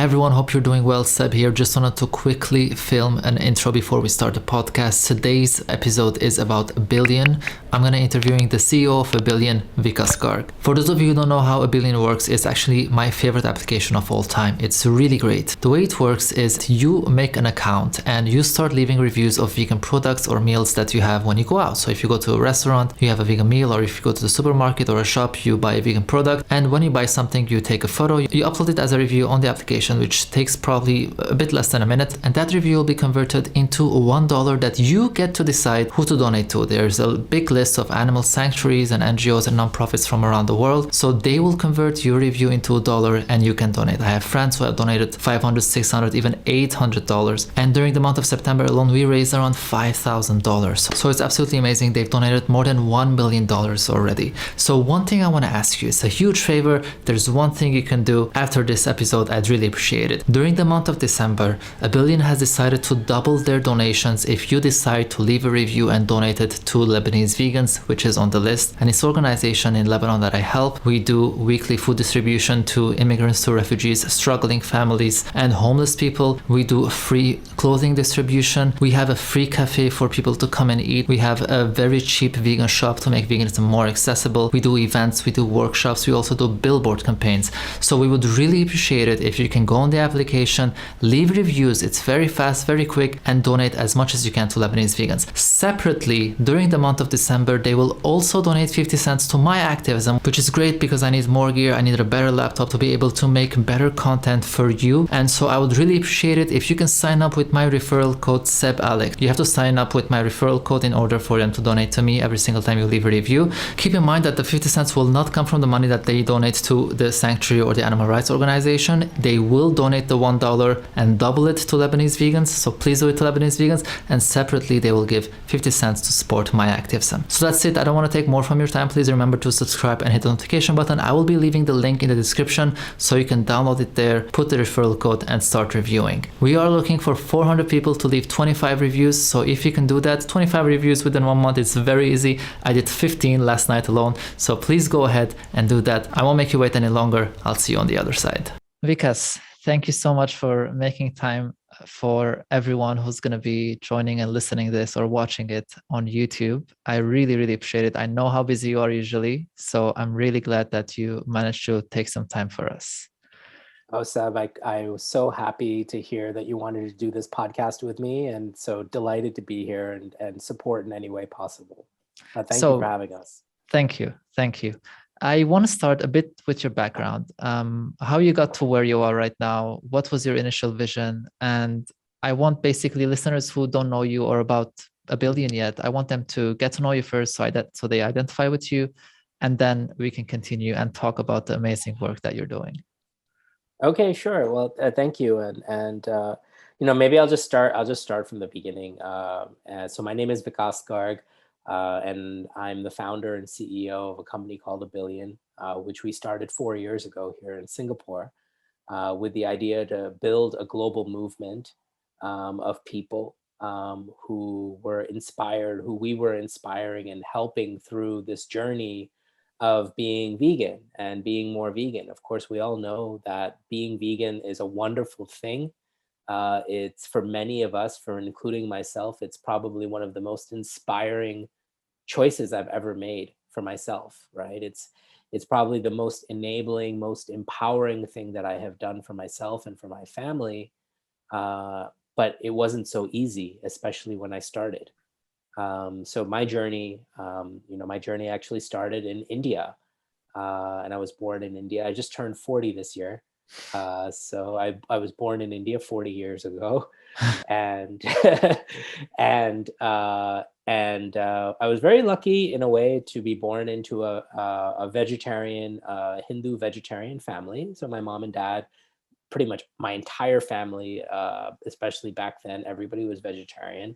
everyone, hope you're doing well. Seb here. Just wanted to quickly film an intro before we start the podcast. Today's episode is about Abillion. I'm going to be interviewing the CEO of Abillion, Vikas. For those of you who don't know how Abillion works, it's actually my favorite application of all time. It's really great. The way it works is you make an account and you start leaving reviews of vegan products or meals that you have when you go out. So if you go to a restaurant, you have a vegan meal, or if you go to the supermarket or a shop, you buy a vegan product. And when you buy something, you take a photo, you upload it as a review on the application, which takes probably a bit less than a minute. And that review will be converted into $1 that you get to decide who to donate to. There's a big list of animal sanctuaries and NGOs and nonprofits from around the world. So they will convert your review into $1 and you can donate. I have friends who have donated $500, $600, even $800. And during the month of September alone, we raised around $5,000. So it's absolutely amazing. They've donated more than $1 million already. So one thing I want to ask you, it's a huge favor. There's one thing you can do after this episode. I'd really appreciate it. During the month of December, Abillion has decided to double their donations if you decide to leave a review and donate it to Lebanese Vegans, which is on the list. And it's an organization in Lebanon that I help. We do weekly food distribution to immigrants, to refugees, struggling families, and homeless people. We do free clothing distribution. We have a free cafe for people to come and eat. We have a very cheap vegan shop to make veganism more accessible. We do events, we do workshops, we also do billboard campaigns. So we would really appreciate it if you can go on the application, leave reviews. It's very fast, very quick, and donate as much as you can to Lebanese vegans. Separately, during the month of December, they will also donate 50 cents to my Activism, which is great because I need more gear. I need a better laptop to be able to make better content for you. And so I would really appreciate it if you can sign up with my referral code SEBALEX. You have to sign up with my referral code in order for them to donate to me every single time you leave a review. Keep in mind that the 50 cents will not come from the money that they donate to the sanctuary or the animal rights organization. They will donate the $1 and double it to Lebanese vegans. So please do it to Lebanese vegans. And separately, they will give 50 cents to support my Activism. So that's it. I don't want to take more from your time. Please remember to subscribe and hit the notification button. I will be leaving the link in the description so you can download it there, put the referral code, and start reviewing. We are looking for 400 people to leave 25 reviews. So if you can do that, 25 reviews within 1 month, it's very easy. I did 15 last night alone. So please go ahead and do that. I won't make you wait any longer. I'll see you on the other side. Vikas, thank you so much for making time for everyone who's going to be joining and listening this or watching it on YouTube. I really, really appreciate it. I know how busy you are usually, so I'm really glad that you managed to take some time for us. Oh, Seb, I was so happy to hear that you wanted to do this podcast with me, and so delighted to be here and support in any way possible. Thank you for having us. Thank you. Thank you. I want to start a bit with your background, how you got to where you are right now. What was your initial vision? And I want basically listeners who don't know you or about Abillion yet, I want them to get to know you first so they identify with you, and then we can continue and talk about the amazing work that you're doing. Okay, sure. Well, thank you. And maybe I'll just start from the beginning. So my name is Vikas Garg. And I'm the founder and CEO of a company called Abillion, which we started 4 years ago here in Singapore, with the idea to build a global movement of people who we were inspiring and helping through this journey of being vegan and being more vegan. Of course, we all know that being vegan is a wonderful thing. It's for many of us, for including myself, it's probably one of the most inspiring choices I've ever made for myself, right? It's probably the most enabling, most empowering thing that I have done for myself and for my family. But it wasn't so easy, especially when I started. So my journey actually started in India, and I was born in India. I just turned 40 this year. So I was born in India 40 years ago, and I was very lucky in a way to be born into a vegetarian, Hindu vegetarian family. So my mom and dad, pretty much my entire family, especially back then, everybody was vegetarian.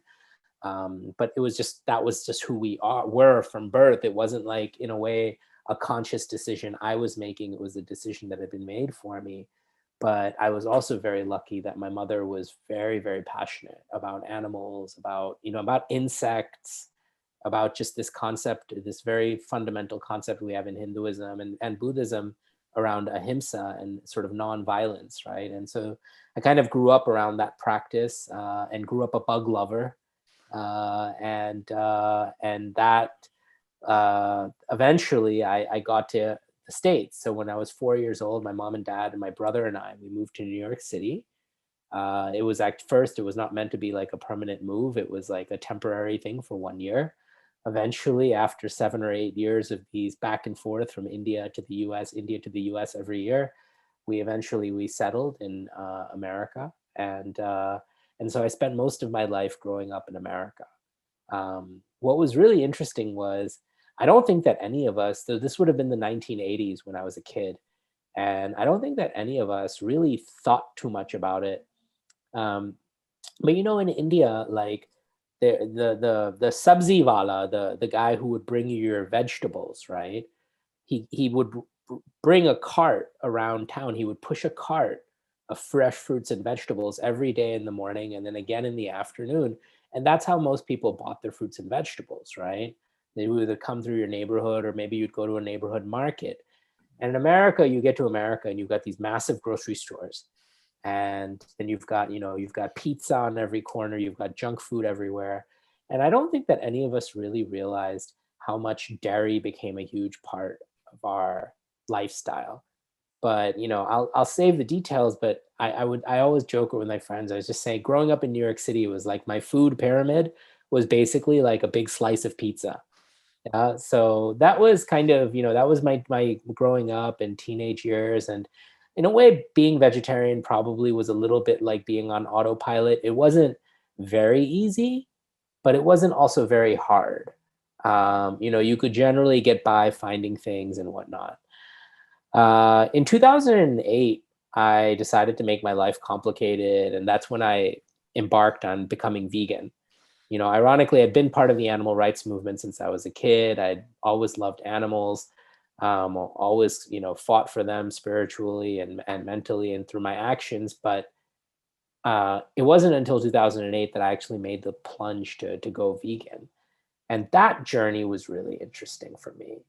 But that was just who we were from birth. It wasn't like, in a way, a conscious decision I was making. It was a decision that had been made for me. But I was also very lucky that my mother was very, very passionate about animals, about insects, about just this concept, this very fundamental concept we have in Hinduism and Buddhism around ahimsa and sort of non-violence, right? And so I kind of grew up around that practice and grew up a bug lover, and that eventually I got to the States. So when I was 4 years old, my mom and dad and my brother and I, we moved to New York City. It was at first, it was not meant to be like a permanent move. It was like a temporary thing for 1 year. Eventually, after 7 or 8 years of these back and forth from India to the US, India to the US every year, we settled in America. And so I spent most of my life growing up in America. What was really interesting was, I don't think that any of us, so this would have been the 1980s when I was a kid, and I don't think that any of us really thought too much about it. Um, but in India, like the sabzi wala, the guy who would bring you your vegetables, right? He would bring a cart around town. He would push a cart of fresh fruits and vegetables every day in the morning and then again in the afternoon. And that's how most people bought their fruits and vegetables, right? They would either come through your neighborhood or maybe you'd go to a neighborhood market. And in America, you get to America and you've got these massive grocery stores. And then you've got pizza on every corner, you've got junk food everywhere. And I don't think that any of us really realized how much dairy became a huge part of our lifestyle. But I'll save the details. But I always joke with my friends. I was just saying, growing up in New York City was like my food pyramid was basically like a big slice of pizza. Yeah, so that was kind of, that was my growing up and teenage years. And in a way, being vegetarian probably was a little bit like being on autopilot. It wasn't very easy, but it wasn't also very hard. You could generally get by finding things and whatnot. In 2008, I decided to make my life complicated, and that's when I embarked on becoming vegan. Ironically, I'd been part of the animal rights movement since I was a kid. I'd always loved animals, always, fought for them spiritually and mentally and through my actions. But it wasn't until 2008 that I actually made the plunge to go vegan. And that journey was really interesting for me.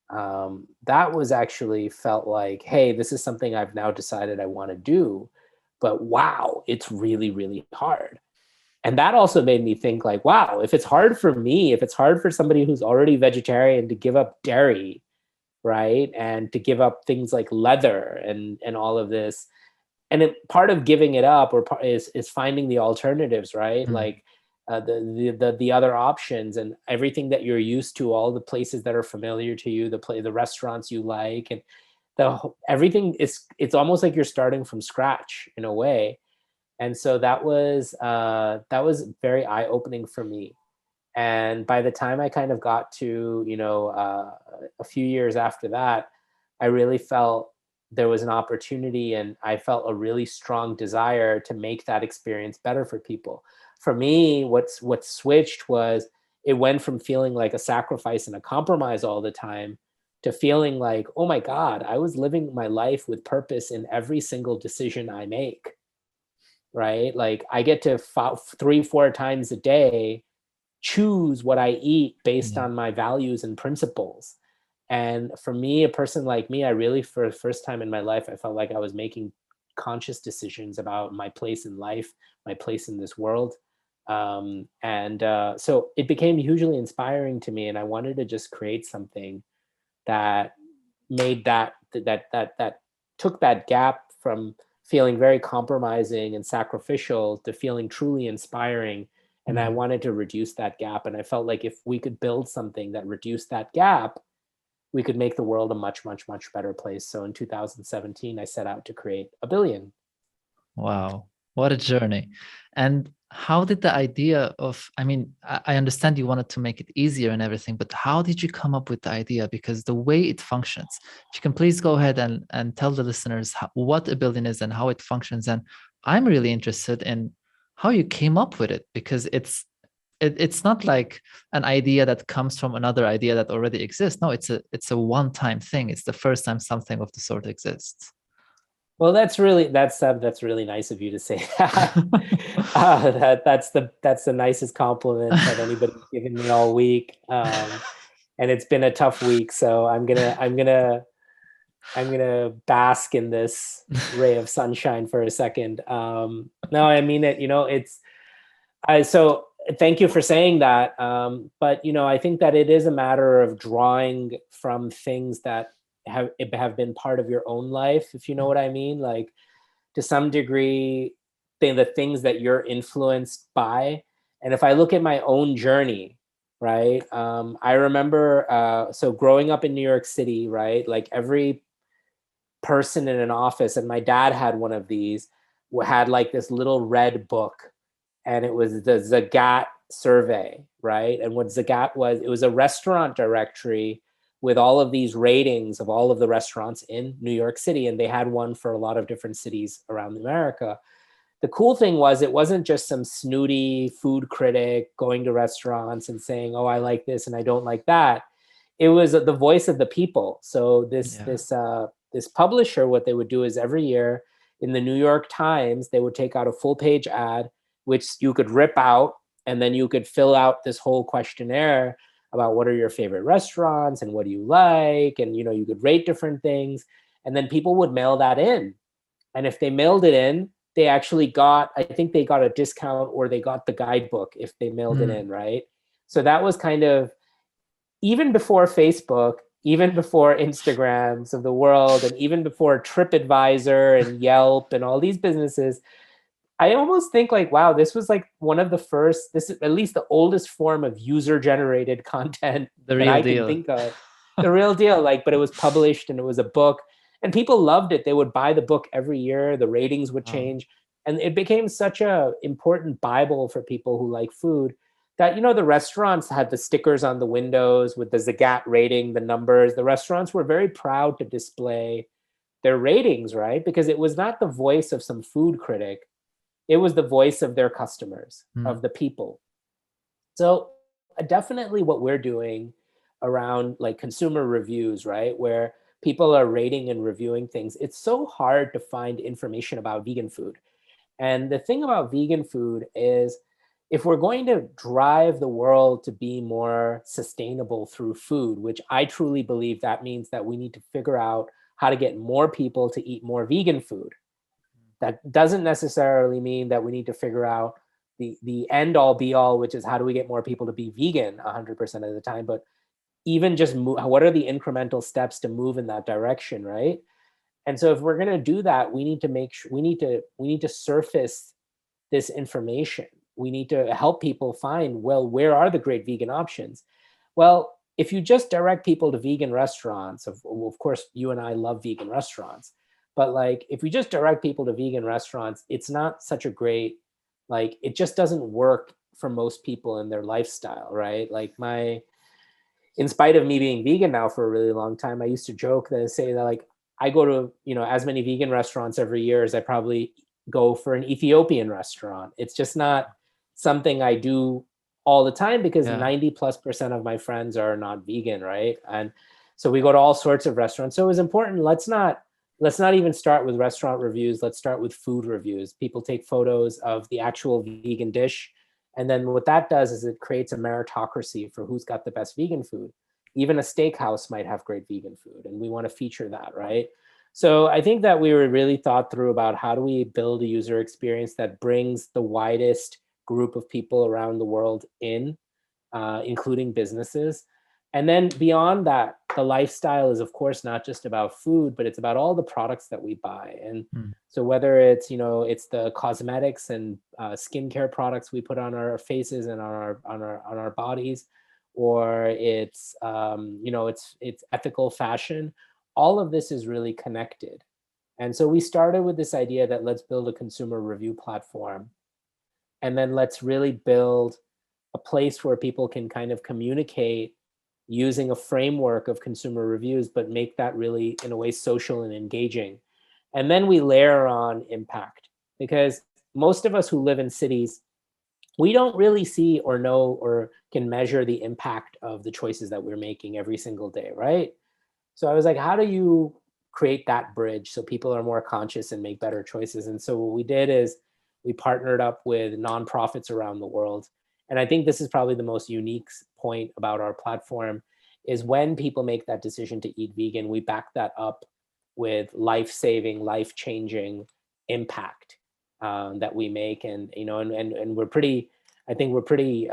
That was actually felt like, hey, this is something I've now decided I want to do. But wow, it's really, really hard. And that also made me think like, wow, if it's hard for me, if it's hard for somebody who's already vegetarian to give up dairy, right? And to give up things like leather and all of this. And part of giving it up is finding the alternatives, right? Like the other options and everything that you're used to, all the places that are familiar to you, the restaurants you like, and everything it's almost like you're starting from scratch in a way. And so that was very eye-opening for me. And by the time I kind of got to a few years after that, I really felt there was an opportunity, and I felt a really strong desire to make that experience better for people. For me, what switched was, it went from feeling like a sacrifice and a compromise all the time to feeling like, oh my God, I was living my life with purpose in every single decision I make. Right? Like I get to 3-4 times a day choose what I eat based on my values and principles. And for me, a person like me, I really, for the first time in my life, I felt like I was making conscious decisions about my place in life, my place in this world. So it became hugely inspiring to me, and I wanted to just create something that made that took that gap from feeling very compromising and sacrificial to feeling truly inspiring. And I wanted to reduce that gap. And I felt like if we could build something that reduced that gap, we could make the world a much, much, much better place. So in 2017, I set out to create Abillion. Wow, what a journey. And how did the idea of, I mean, I understand you wanted to make it easier and everything, but how did you come up with the idea? Because the way it functions, if you can please go ahead and tell the listeners what Abillion is and how it functions. And I'm really interested in how you came up with it, because it's not like an idea that comes from another idea that already exists. No, it's a one-time thing. It's the first time something of the sort exists. Well, that's really nice of you to say that. That's the nicest compliment that anybody's given me all week. And it's been a tough week, so I'm gonna I'm gonna bask in this ray of sunshine for a second. No, I mean it. So thank you for saying that. But I think that it is a matter of drawing from things that have been part of your own life, if you know what I mean. Like, to some degree, the things that you're influenced by. And if I look at my own journey, right? I remember, so growing up in New York City, right? Like every person in an office, and my dad had one of these, had like this little red book, and it was the Zagat survey, right? And what Zagat was, it was a restaurant directory with all of these ratings of all of the restaurants in New York City, and they had one for a lot of different cities around America. The cool thing was, it wasn't just some snooty food critic going to restaurants and saying, "Oh, I like this and I don't like that." It was the voice of the people. So this publisher, what they would do is every year in the New York Times, they would take out a full page ad, which you could rip out, and then you could fill out this whole questionnaire about what are your favorite restaurants and what do you like, and you could rate different things, and then people would mail that in. And if they mailed it in, they actually got, I think they got a discount, or they got the guidebook if they mailed it in, right? So that was kind of, even before Facebook, even before Instagrams of the world, and even before TripAdvisor and Yelp and all these businesses, I almost think like, wow, this was like one of the first, this is at least the oldest form of user-generated content The that real I can deal. think of. The real deal, like, but it was published and it was a book, and people loved it. They would buy the book every year. The ratings would Wow. change, and it became such a important Bible for people who like food, that the restaurants had the stickers on the windows with the Zagat rating, the numbers. The restaurants were very proud to display their ratings, right? Because it was not the voice of some food critic, it was the voice of their customers, of the people. So definitely what we're doing around like consumer reviews, right? Where people are rating and reviewing things. It's so hard to find information about vegan food. And the thing about vegan food is, if we're going to drive the world to be more sustainable through food, which I truly believe that means that we need to figure out how to get more people to eat more vegan food. That doesn't necessarily mean that we need to figure out the end all be all, which is how do we get more people to be vegan 100% of the time, but even just what are the incremental steps to move in that direction, right? And so if we're going to do that, we need to make sure, we need to surface this information. We need to help people find, well, where are the great vegan options? Well, if you just direct people to vegan restaurants, of course, you and I love vegan restaurants, but like if we just direct people to vegan restaurants, it's not such a great, like, it just doesn't work for most people in their lifestyle, right? Like in spite of me being vegan now for a really long time, I used to joke that I say that like I go to, as many vegan restaurants every year as I probably go for an Ethiopian restaurant. It's just not something I do all the time, because Yeah. 90+% of my friends are not vegan, right? And so we go to all sorts of restaurants. So it was important. Let's not even start with restaurant reviews. Let's start with food reviews. People take photos of the actual vegan dish, and then what that does is it creates a meritocracy for who's got the best vegan food. Even a steakhouse might have great vegan food, and we want to feature that, right? So I think that we were really thought through about how do we build a user experience that brings the widest group of people around the world in, including businesses. And then beyond that, the lifestyle is, of course, not just about food, but it's about all the products that we buy. And so whether it's, it's the cosmetics and skincare products we put on our faces and on our bodies, or it's, it's ethical fashion, all of this is really connected. And so we started with this idea that let's build a consumer review platform, and then let's really build a place where people can kind of communicate using a framework of consumer reviews, but make that really, in a way, social and engaging. And then we layer on impact, because most of us who live in cities, we don't really see or know or can measure the impact of the choices that we're making every single day, right? So I was like, how do you create that bridge so people are more conscious and make better choices? And so what we did is we partnered up with nonprofits around the world. And I think this is probably the most unique point about our platform, is when people make that decision to eat vegan, we back that up with life-saving, life-changing impact that we make. And and we're pretty, I think we're pretty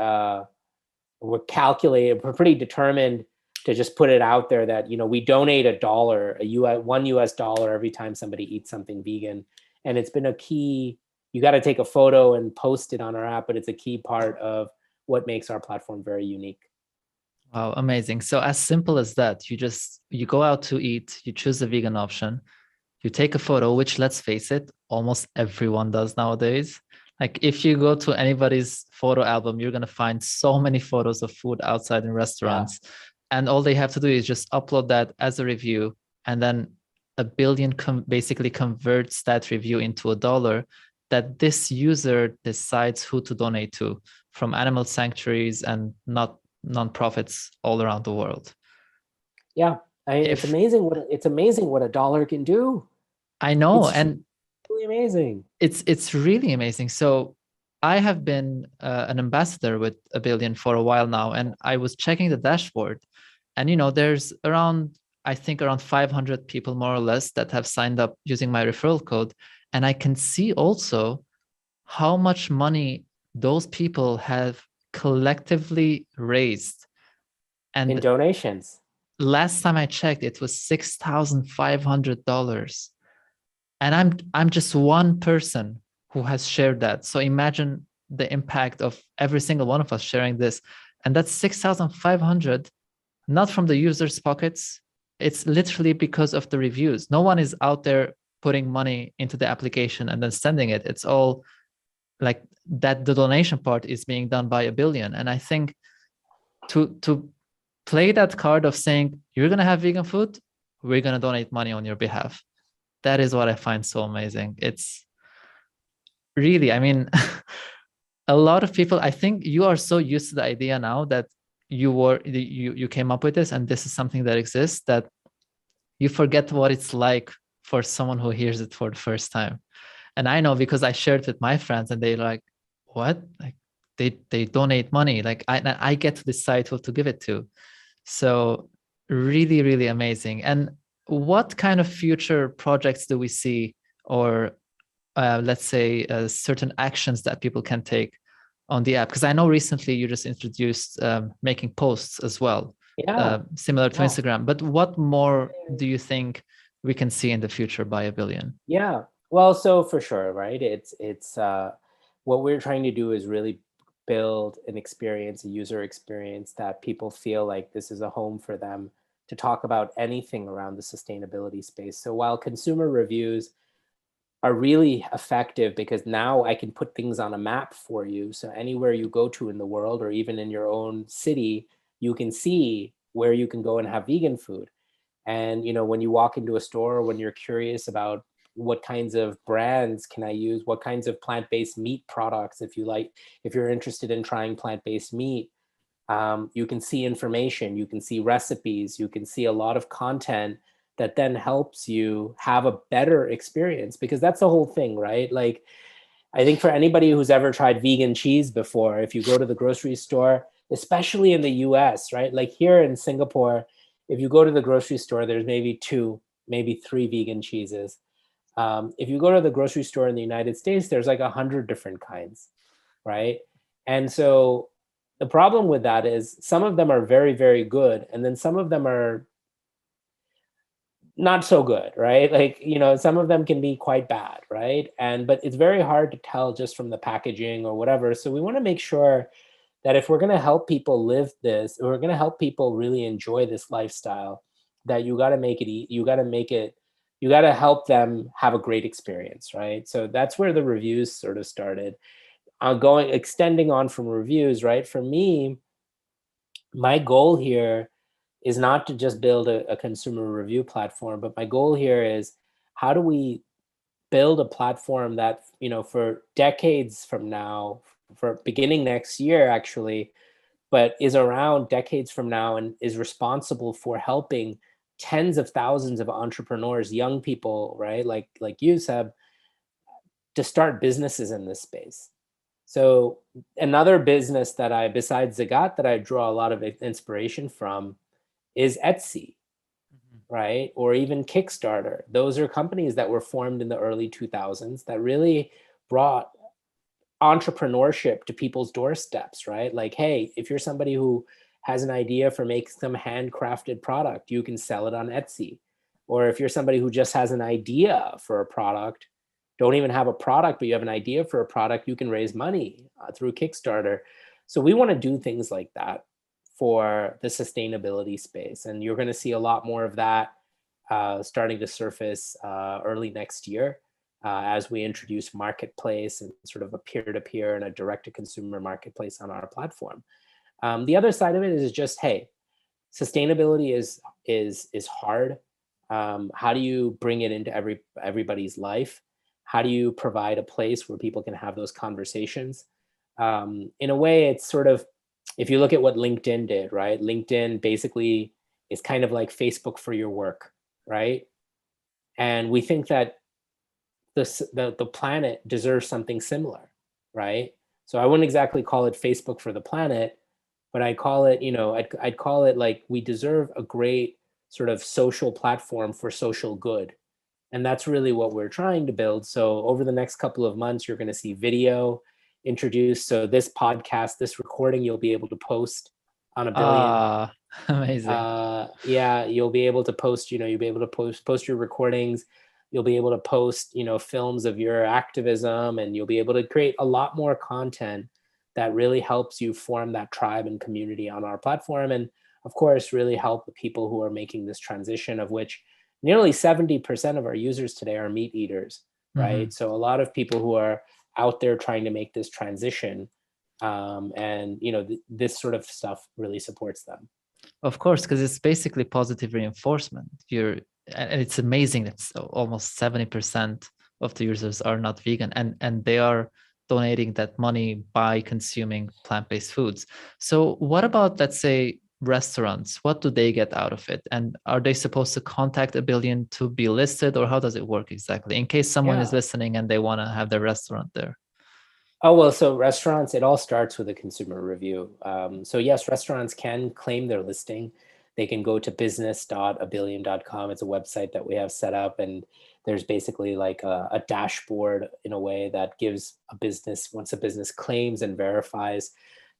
we're calculated, we're pretty determined to just put it out there that we donate $1, $1 every time somebody eats something vegan. And it's been a key. You got to take a photo and post it on our app, but it's a key part of what makes our platform very unique. Wow, amazing. So as simple as that, you go out to eat, you choose the vegan option, you take a photo, which, let's face it, almost everyone does nowadays. Like if you go to anybody's photo album, you're going to find so many photos of food outside in restaurants. Yeah. And all they have to do is just upload that as a review. And then Abillion basically converts that review into $1 that this user decides who to donate to, from animal sanctuaries and nonprofits all around the world. Yeah, it's amazing what $1 can do. I know, and really amazing. It's really amazing. So I have been an ambassador with Abillion for a while now, and I was checking the dashboard, and there's around 500 people more or less that have signed up using my referral code, and I can see also how much money those people have collectively raised. And in donations. Last time I checked, it was $6,500. And I'm just one person who has shared that. So imagine the impact of every single one of us sharing this. And that's 6,500, not from the users' pockets. It's literally because of the reviews. No one is out there putting money into the application and then sending it. It's all like that. The donation part is being done by Abillion. And I think to play that card of saying, you're going to have vegan food, we're going to donate money on your behalf. That is what I find so amazing. It's really, I mean, a lot of people, I think you are so used to the idea now that you came up with this, and this is something that exists, that you forget what it's like for someone who hears it for the first time. And I know because I shared it with my friends and they're like, what? Like they donate money. Like I get to decide who to give it to. So really, really amazing. And what kind of future projects do we see, or let's say certain actions that people can take on the app? Because I know recently you just introduced making posts as well, similar to Instagram. But what more do you think we can see in the future by Abillion? Yeah, well, so for sure, right? It's what we're trying to do is really build an experience, a user experience that people feel like this is a home for them to talk about anything around the sustainability space. So while consumer reviews are really effective because now I can put things on a map for you. So anywhere you go to in the world, or even in your own city, you can see where you can go and have vegan food. And when you walk into a store, when you're curious about what kinds of brands can I use, what kinds of plant-based meat products, if you're interested in trying plant-based meat, you can see information, you can see recipes, you can see a lot of content that then helps you have a better experience, because that's the whole thing, right? Like, I think for anybody who's ever tried vegan cheese before, if you go to the grocery store, especially in the US, right? Like here in Singapore, if you go to the grocery store, there's maybe 2, maybe 3 vegan cheeses. If you go to the grocery store in the United States, there's like 100 different kinds, right? And so the problem with that is some of them are very, very good, and then some of them are not so good, right? Like, some of them can be quite bad, right? But it's very hard to tell just from the packaging or whatever. So we want to make sure that if we're going to help people live this, or we're going to help people really enjoy this lifestyle, that you got to make it, you got to help them have a great experience, right? So that's where the reviews sort of started. Extending on from reviews, right? For me, my goal here is not to just build a consumer review platform, but my goal here is, how do we build a platform that, for decades from now, for beginning next year actually, but is around decades from now and is responsible for helping tens of thousands of entrepreneurs, young people, right? Like you, Seb, to start businesses in this space. So another business besides Zagat, that I draw a lot of inspiration from is Etsy. right? Or even Kickstarter. Those are companies that were formed in the early 2000s that really brought entrepreneurship to people's doorsteps, right? Like, hey, if you're somebody who has an idea for making some handcrafted product, you can sell it on Etsy. Or if you're somebody who just has an idea for a product, don't even have a product, but you have an idea for a product, you can raise money through Kickstarter. So we want to do things like that for the sustainability space. And you're going to see a lot more of that starting to surface early next year as we introduce marketplace and sort of a peer-to-peer and a direct-to-consumer marketplace on our platform. The other side of it is just, hey, sustainability is hard. How do you bring it into everybody's life? How do you provide a place where people can have those conversations? In a way, it's sort of, if you look at what LinkedIn did, right? LinkedIn basically is kind of like Facebook for your work, right? And we think that the planet deserves something similar, right? So I wouldn't exactly call it Facebook for the planet, but I call it, I'd call it like we deserve a great sort of social platform for social good. And that's really what we're trying to build. So over the next couple of months, you're going to see video introduced. So this podcast, this recording, you'll be able to post on Abillion. Amazing. Yeah, you'll be able to post, you'll be able to post your recordings. You'll be able to post, films of your activism, and you'll be able to create a lot more content that really helps you form that tribe and community on our platform. And of course, really help the people who are making this transition, of which nearly 70% of our users today are meat eaters, right? So a lot of people who are out there trying to make this transition, and this sort of stuff really supports them. Of course, because it's basically positive reinforcement. And it's amazing that almost 70% of the users are not vegan, and they are donating that money by consuming plant-based foods. So what about, let's say, restaurants? What do they get out of it? And are they supposed to contact Abillion to be listed, or how does it work exactly, in case someone is listening and they want to have their restaurant there? Oh, well, so restaurants, it all starts with a consumer review. So yes, restaurants can claim their listing. They can go to business.abillion.com. It's a website that we have set up, and there's basically like a dashboard in a way that gives a business, once a business claims and verifies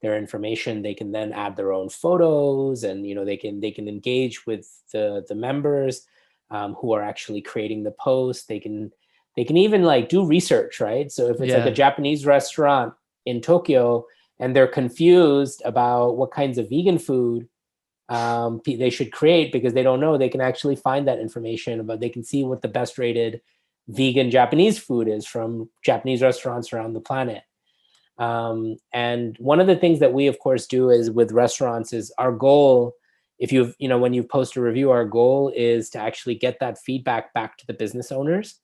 their information, they can then add their own photos, and they can engage with the members who are actually creating the post. They can even like do research, right? So if it's like a Japanese restaurant in Tokyo and they're confused about what kinds of vegan food they should create because they don't know, they can actually find that information, but they can see what the best rated vegan Japanese food is from Japanese restaurants around the planet. And one of the things that we of course do is with restaurants is our goal, when you post a review, our goal is to actually get that feedback back to the business owners.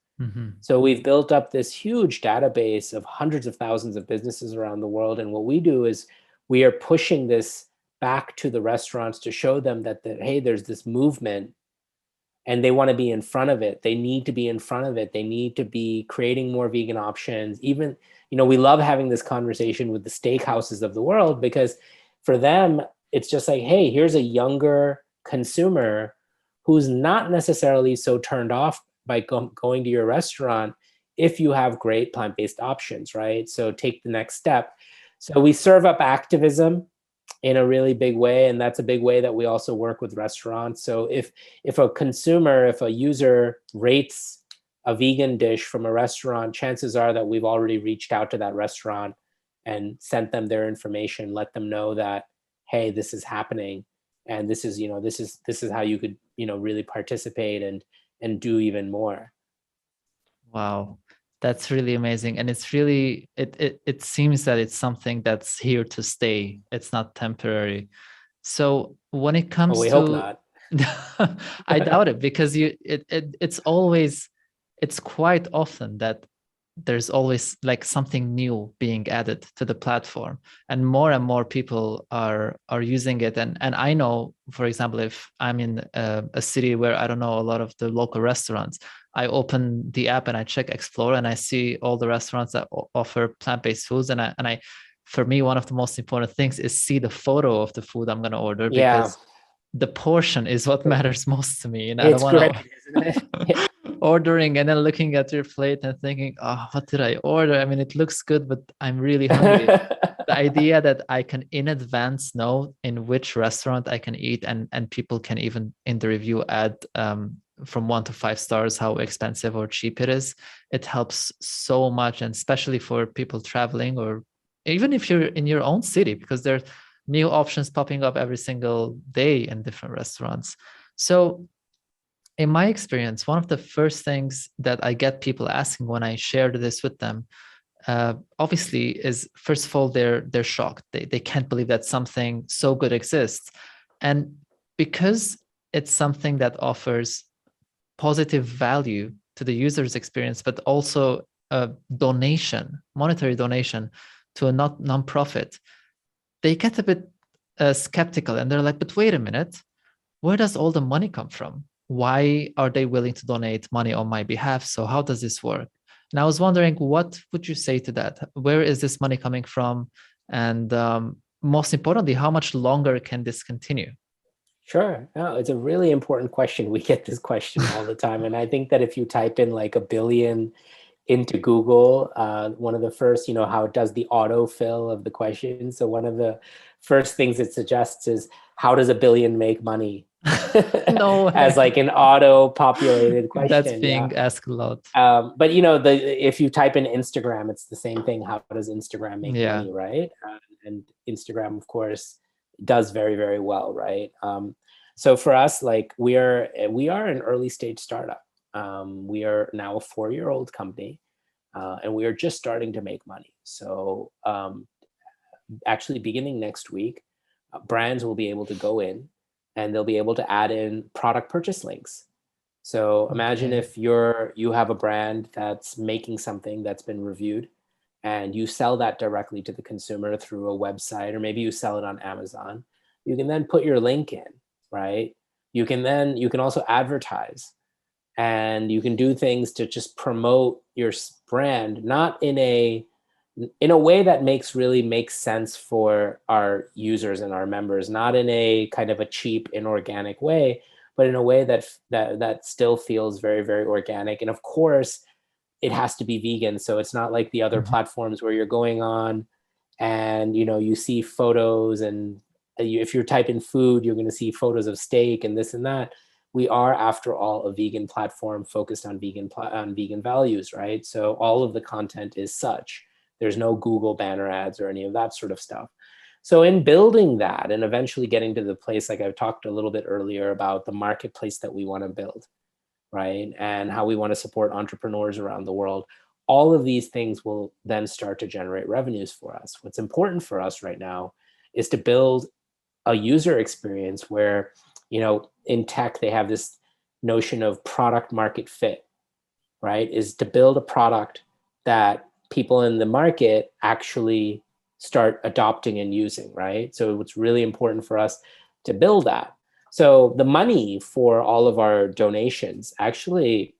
So we've built up this huge database of hundreds of thousands of businesses around the world. And what we do is we are pushing this back to the restaurants to show them that hey, there's this movement and they want to be in front of it. They need to be in front of it. They need to be creating more vegan options. Even, we love having this conversation with the steakhouses of the world, because for them, it's just like, hey, here's a younger consumer who's not necessarily so turned off by going to your restaurant if you have great plant-based options, right? So take the next step. So we serve up activism in a really big way, and that's a big way that we also work with restaurants. So if a user rates a vegan dish from a restaurant, chances are that we've already reached out to that restaurant and sent them their information, let them know that, hey, this is happening, and this is how you could really participate and do even more. Wow, that's really amazing. And it's really, it seems that it's something that's here to stay. It's not temporary. So when it comes we hope not. I doubt it, because it's quite often that there's always like something new being added to the platform, and more people are using it. And I know, for example, if I'm in a city where I don't know a lot of the local restaurants, I open the app and I check Explore and I see all the restaurants that offer plant-based foods, and I for me, one of the most important things is see the photo of the food I'm going to order, because the portion is what matters most to me. And I don't It's want great, to isn't it? Yeah. ordering and then looking at your plate and thinking, oh, what did I order? I mean, it looks good, but I'm really hungry. The idea that I can in advance know in which restaurant I can eat, and people can even in the review add from 1 to 5 stars how expensive or cheap it is. It helps so much, and especially for people traveling, or even if you're in your own city, because there's new options popping up every single day in different restaurants. So in my experience, one of the first things that I get people asking when I share this with them, obviously, is first of all they're shocked. They can't believe that something so good exists, and because it's something that offers positive value to the user's experience, but also a donation, monetary donation to a non-profit, they get a bit skeptical, and they're like, "But wait a minute, where does all the money come from? Why are they willing to donate money on my behalf? So how does this work?" And I was wondering, what would you say to that? Where is this money coming from? And most importantly, how much longer can this continue? Sure. No, it's a really important question. We get this question all the time. And I think that if you type in like Abillion into Google, one of the first, how it does the autofill of the question. So one of the first things it suggests is, how does Abillion make money? No As way. like an auto-populated That's question. Yeah. being asked a lot. But if you type in Instagram, it's the same thing. How does Instagram make Yeah. money, right? And Instagram, of course, does very, very well, right? So for us, like we are an early stage startup. We are now a 4-year-old company, and we are just starting to make money. So actually, beginning next week, brands will be able to go in and they'll be able to add in product purchase links. So imagine Okay. if you have a brand that's making something that's been reviewed, and you sell that directly to the consumer through a website, or maybe you sell it on Amazon. You can then put your link in, right? You can also advertise, and you can do things to just promote your brand, not in a way that makes sense for our users and our members, not in a kind of a cheap, inorganic way, but in a way that still feels very, very organic. And of course, it has to be vegan. So it's not like the other Mhm. platforms where you're going on and you see photos, and if you type in food, you're going to see photos of steak and this and that. We are, after all, a vegan platform focused on vegan values, right? So all of the content is such. There's no Google banner ads or any of that sort of stuff. So in building that and eventually getting to the place, like I've talked a little bit earlier about the marketplace that we want to build, right? And how we want to support entrepreneurs around the world. All of these things will then start to generate revenues for us. What's important for us right now is to build a user experience where, in tech, they have this notion of product market fit, right? Is to build a product that people in the market actually start adopting and using, right? So it's really important for us to build that. So the money for all of our donations actually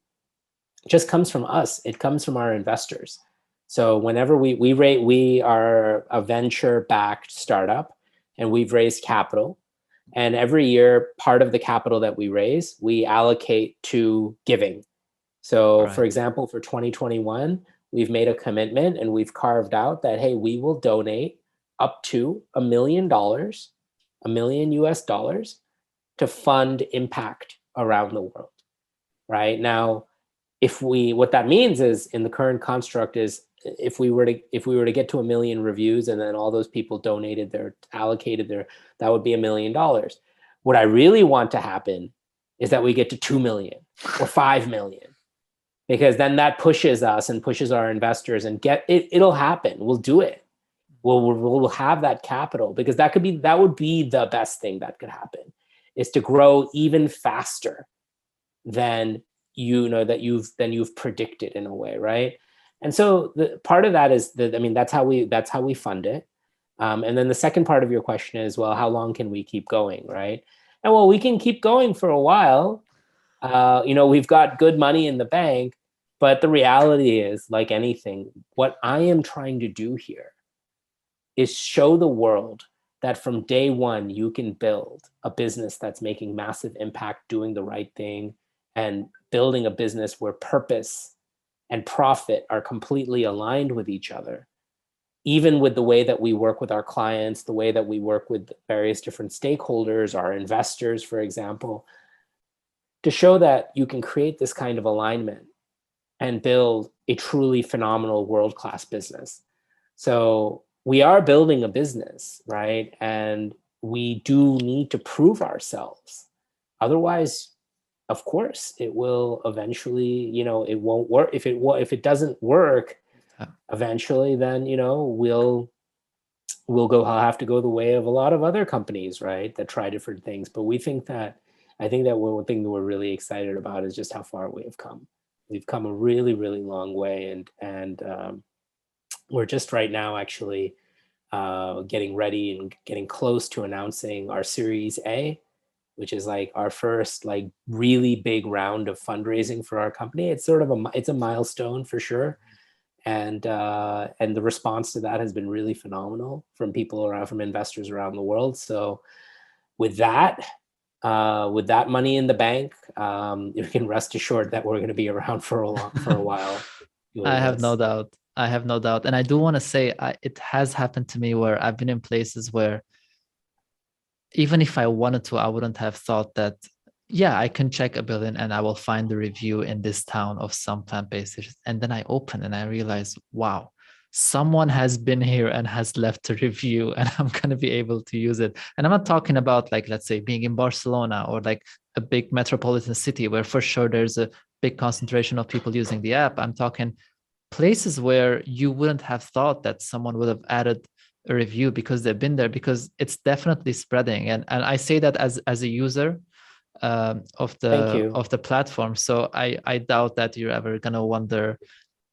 just comes from us. It comes from our investors. So whenever we are a venture-backed startup, and we've raised capital, and every year part of the capital that we raise, we allocate to giving. So for Right. example, for 2021, we've made a commitment and we've carved out that, hey, we will donate up to $1 million, $1 million US, to fund impact around the world, right? Now, what that means is, in the current construct, is if we were to get to 1 million reviews, and then all those people allocated their, that would be $1 million. What I really want to happen is that we get to 2 million or 5 million, because then that pushes us and pushes our investors, and it'll happen. We'll do it. We'll have that capital, because that would be the best thing that could happen, is to grow even faster than you've predicted, in a way, right? And so the part of that is that, I mean, that's how we fund it. And then the second part of your question is, well, how long can we keep going, right? And well, we can keep going for a while. We've got good money in the bank, but the reality is, like anything, what I am trying to do here is show the world that from day one, you can build a business that's making massive impact, doing the right thing, and building a business where purpose and profit are completely aligned with each other, even with the way that we work with our clients, the way that we work with various different stakeholders, our investors, for example, to show that you can create this kind of alignment and build a truly phenomenal world-class business. So we are building a business, right? And we do need to prove ourselves. Otherwise, of course, it will eventually, it won't work. If it doesn't work, eventually, then, I'll have to go the way of a lot of other companies, right? That try different things. But I think that one thing that we're really excited about is just how far we have come. We've come a really, really long way, and we're just right now actually getting ready and getting close to announcing our Series A, which is like our first like really big round of fundraising for our company. It's sort of it's a milestone for sure, and the response to that has been really phenomenal from from investors around the world. So with that money in the bank, you can rest assured that we're going to be around for a while. I have no doubt. I have no doubt. And I do want to say it has happened to me where I've been in places where even if I wanted to, I wouldn't have thought that, yeah, I can check Abillion and I will find the review in this town of some plant-based dishes. And then I open and I realize, wow, someone has been here and has left a review and I'm going to be able to use it. And I'm not talking about like, let's say being in Barcelona or like a big metropolitan city where for sure there's a big concentration of people using the app. I'm talking places where you wouldn't have thought that someone would have added a review because they've been there, because it's definitely spreading. And I say that as a user of the platform. So I doubt that you're ever gonna wonder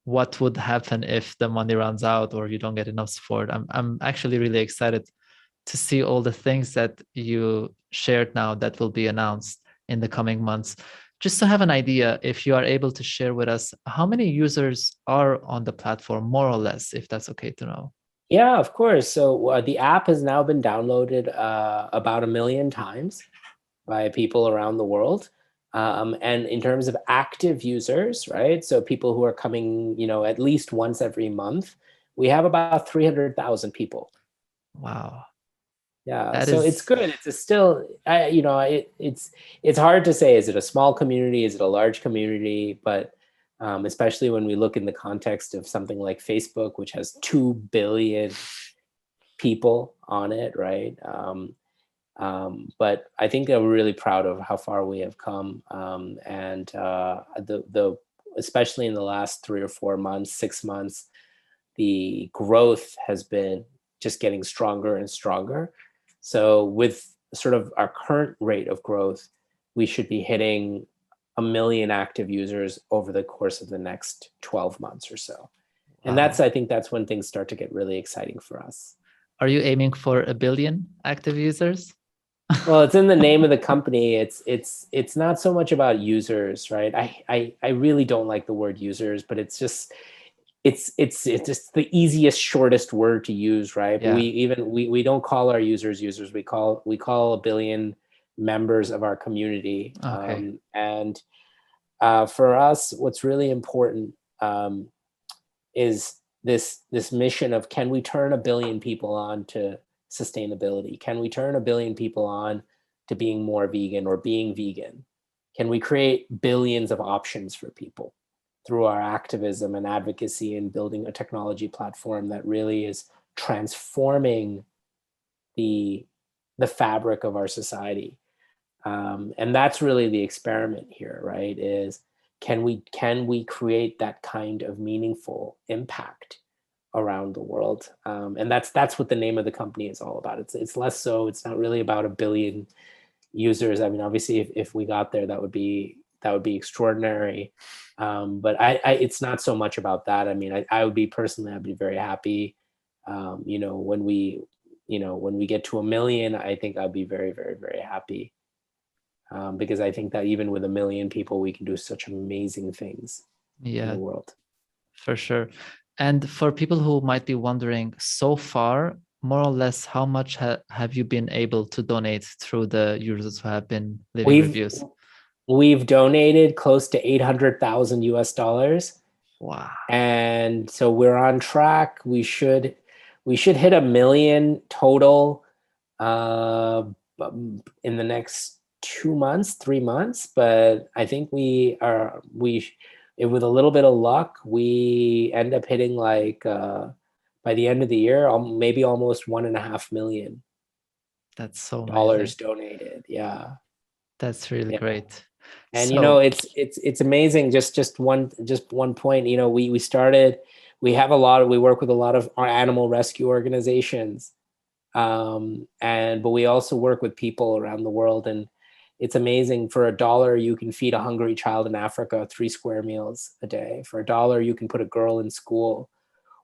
what would happen if the money runs out or you don't get enough support. I'm actually really excited to see all the things that you shared now that will be announced in the coming months. Just to have an idea, if you are able to share with us, how many users are on the platform, more or less, if that's okay to know? Yeah, of course. So the app has now been downloaded about 1 million times by people around the world. And in terms of active users, right? So people who are coming, at least once every month, we have about 300,000 people. Wow. Yeah, so it's good. It's still, it's hard to say, is it a small community? Is it a large community? But especially when we look in the context of something like Facebook, which has 2 billion people on it, right? But I think that we're really proud of how far we have come. And especially in the last 3 or 4 months, 6 months, the growth has been just getting stronger and stronger. So with sort of our current rate of growth, we should be hitting 1 million active users over the course of the next 12 months or so. And Wow. I think that's when things start to get really exciting for us. Are you aiming for 1 billion active users? Well, it's in the name of the company. It's not so much about users, right? I really don't like the word users, but it's just the easiest, shortest word to use, right? Yeah. We don't call our users users. We call 1 billion members of our community. Okay. And for us, what's really important is this mission of, can we turn 1 billion people on to sustainability? Can we turn 1 billion people on to being more vegan or being vegan? Can we create billions of options for people through our activism and advocacy and building a technology platform that really is transforming the fabric of our society? And that's really the experiment here, right? Is can we create that kind of meaningful impact around the world? And that's what the name of the company is all about. It's less so. It's not really about 1 billion users. I mean, obviously, if we got there, that would be extraordinary. But it's not so much about that. I mean, I would be personally, I'd be very happy. When we get to 1 million, I think I'd be very, very, very happy. Because I think that even with 1 million people, we can do such amazing things in the world. For sure. And for people who might be wondering, so far, more or less, how much have you been able to donate through the users who have been leaving We've reviews? we've donated close to 800,000 US dollars. Wow. And so we're on track. We should hit 1 million total in the next 2 months, 3 months. But I think with a little bit of luck, we end up hitting like by the end of the year, maybe almost $1.5 million. That's so dollars amazing. donated. Yeah. That's really great. And So it's amazing. Just one point. We work with a lot of our animal rescue organizations, but we also work with people around the world. And it's amazing. For $1, you can feed a hungry child in Africa 3 square meals a day. For $1, you can put a girl in school,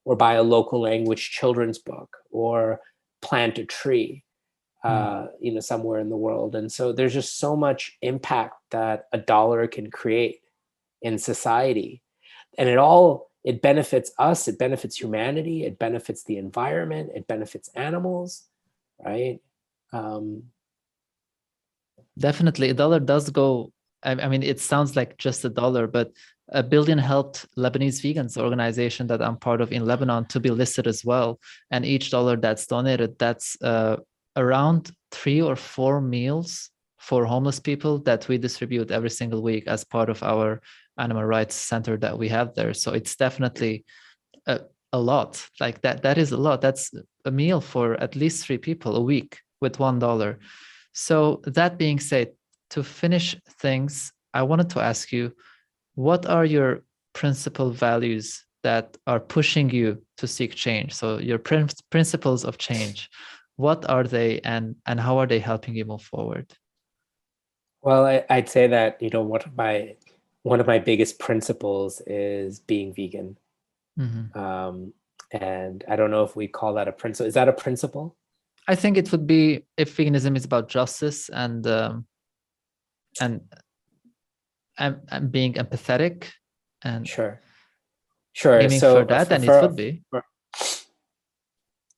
or buy a local language children's book, or plant a tree. Somewhere in the world. And so there's just so much impact that $1 can create in society. And it benefits us, it benefits humanity, it benefits the environment, it benefits animals, right? Definitely, $1 does go. I mean, it sounds like just $1, but Abillion helped Lebanese vegans organization that I'm part of in Lebanon to be listed as well. And each $1 that's donated, that's around 3 or 4 meals for homeless people that we distribute every single week as part of our animal rights center that we have there. So it's definitely a lot. Like that is a lot. That's a meal for at least 3 people a week with $1. So that being said, to finish things, I wanted to ask you, what are your principal values that are pushing you to seek change? So your principles of change, what are they, and how are they helping you move forward? Well, I'd say that, one of my biggest principles is being vegan. And I don't know if we call that a principle. Is that a principle? I think it would be, if veganism is about justice and being empathetic and Sure. aiming for that, then it would be.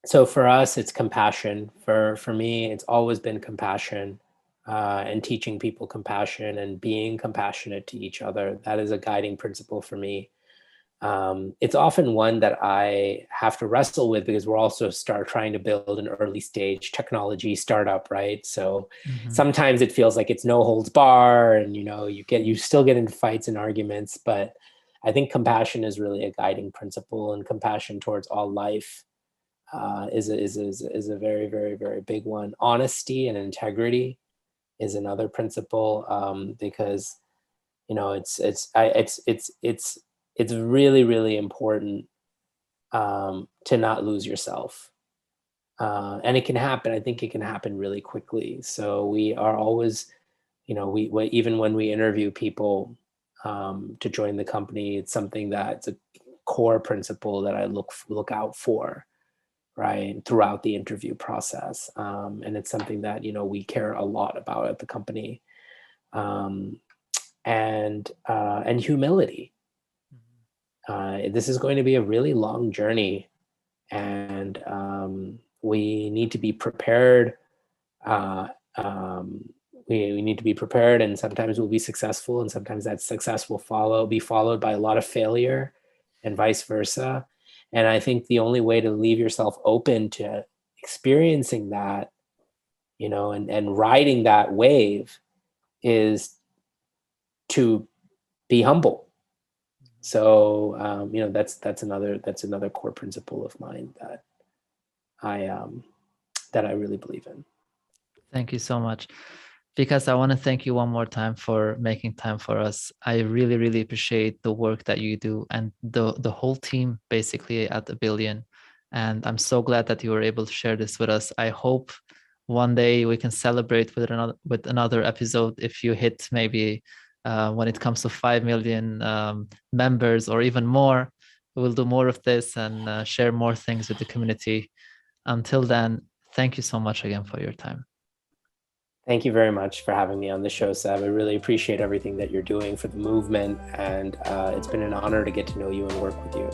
So for us, it's compassion. For me, it's always been compassion, and teaching people compassion and being compassionate to each other. That is a guiding principle for me. It's often one that I have to wrestle with, because we're also trying to build an early stage technology startup, right? So sometimes it feels like it's no holds bar, and you still get into fights and arguments. But I think compassion is really a guiding principle, and compassion towards all life is a very, very, very big one. Honesty and integrity is another principle, because it's really, really important to not lose yourself. And it can happen. I think it can happen really quickly. So we are always, even when we interview people to join the company, it's something that's a core principle that I look out for, right, throughout the interview process. And it's something that, we care a lot about at the company. And humility. This is going to be a really long journey, and we need to be prepared. We need to be prepared, and sometimes we'll be successful, and sometimes that success will be followed by a lot of failure, and vice versa. And I think the only way to leave yourself open to experiencing that, and riding that wave, is to be humble. So that's another core principle of mine that I really believe in. Thank you so much. Vikas, I want to thank you one more time for making time for us. I really, really appreciate the work that you do, and the whole team basically at Abillion. And I'm so glad that you were able to share this with us. I hope one day we can celebrate with another episode if you hit maybe when it comes to 5 million members or even more. We'll do more of this and share more things with the community. Until then, thank you so much again for your time. Thank you very much for having me on the show, Seb. I really appreciate everything that you're doing for the movement, and it's been an honor to get to know you and work with you.